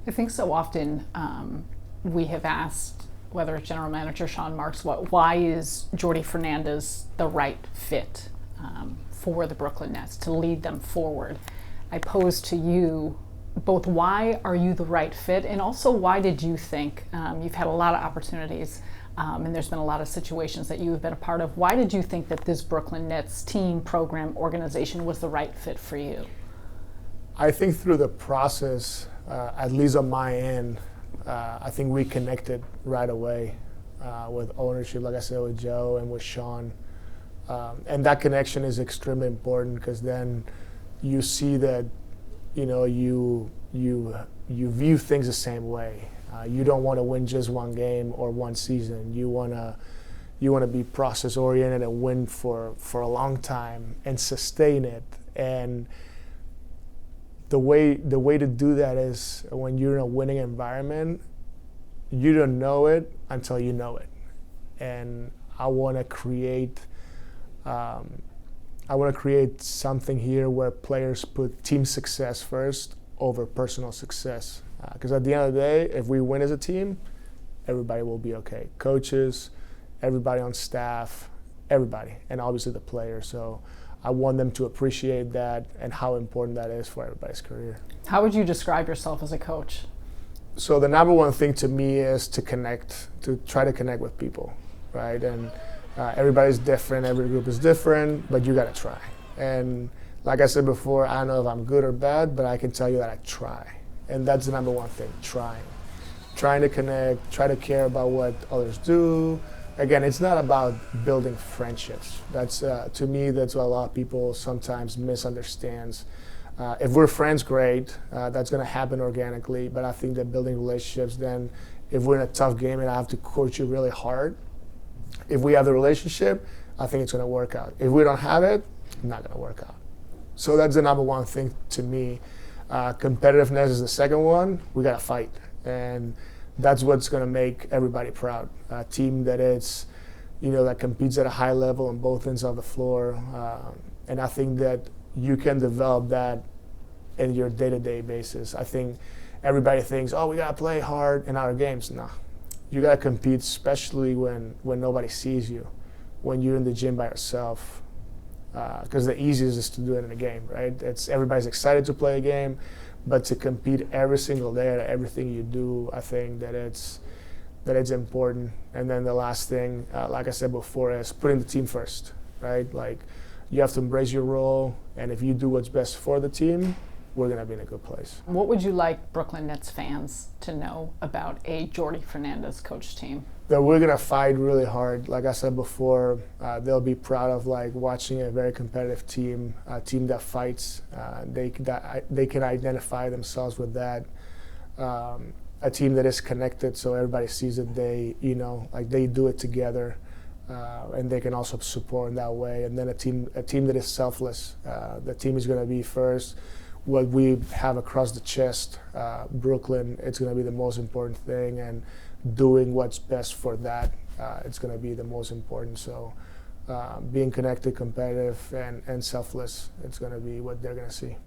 I think so often we have asked, whether it's General Manager Sean Marks, why is Jordi Fernández the right fit for the Brooklyn Nets to lead them forward? I pose to you both, why are you the right fit, and also why did you think, you've had a lot of opportunities and there's been a lot of situations that you have been a part of, why did you think that this Brooklyn Nets team, program, organization was the right fit for you? I think through the process, at least on my end, I think we connected right away with ownership, like I said, with Joe and with Sean. And that connection is extremely important, because then you see that, you view things the same way. You don't want to win just one game or one season. You want to be process oriented and win for a long time and sustain it. And the way to do that is, when you're in a winning environment, you don't know it until you know it. And I want to create something here where players put team success first over personal success. Because at the end of the day, if we win as a team, everybody will be okay. Coaches, everybody on staff, everybody, and obviously the players. So I want them to appreciate that and how important that is for everybody's career. How would you describe yourself as a coach? So the number one thing to me is to try to connect with people, right? And everybody's different, every group is different, but you gotta try. And like I said before, I don't know if I'm good or bad, but I can tell you that I try. And that's the number one thing, trying to connect, try to care about what others do. Again, it's not about building friendships. That's to me, that's what a lot of people sometimes misunderstands. If we're friends, great. That's going to happen organically. But I think that building relationships, then if we're in a tough game and I have to coach you really hard, if we have the relationship, I think it's going to work out. If we don't have it, it's not going to work out. So that's the number one thing to me. Competitiveness is the second one. We got to fight. And that's what's going to make everybody proud. A team that is, that competes at a high level on both ends of the floor. And I think that you can develop that in your day-to-day basis. I think everybody thinks, we got to play hard in our games. No. You got to compete, especially when nobody sees you, when you're in the gym by yourself. Because the easiest is to do it in a game, right? Everybody's excited to play a game, but to compete every single day at everything you do, I think that it's important. And then the last thing, like I said before, is putting the team first, right? Like, you have to embrace your role, and if you do what's best for the team, we're going to be in a good place. What would you like Brooklyn Nets fans to know about a Jordi Fernández coach team? That we're going to fight really hard. Like I said before, they'll be proud of watching a very competitive team, a team that fights. They can identify themselves with that. A team that is connected, so everybody sees that they do it together, and they can also support in that way. And then a team that is selfless. The team is going to be first. What we have across the chest, Brooklyn, it's going to be the most important thing, and doing what's best for that, it's going to be the most important. So being connected, competitive, and selfless, it's going to be what they're going to see.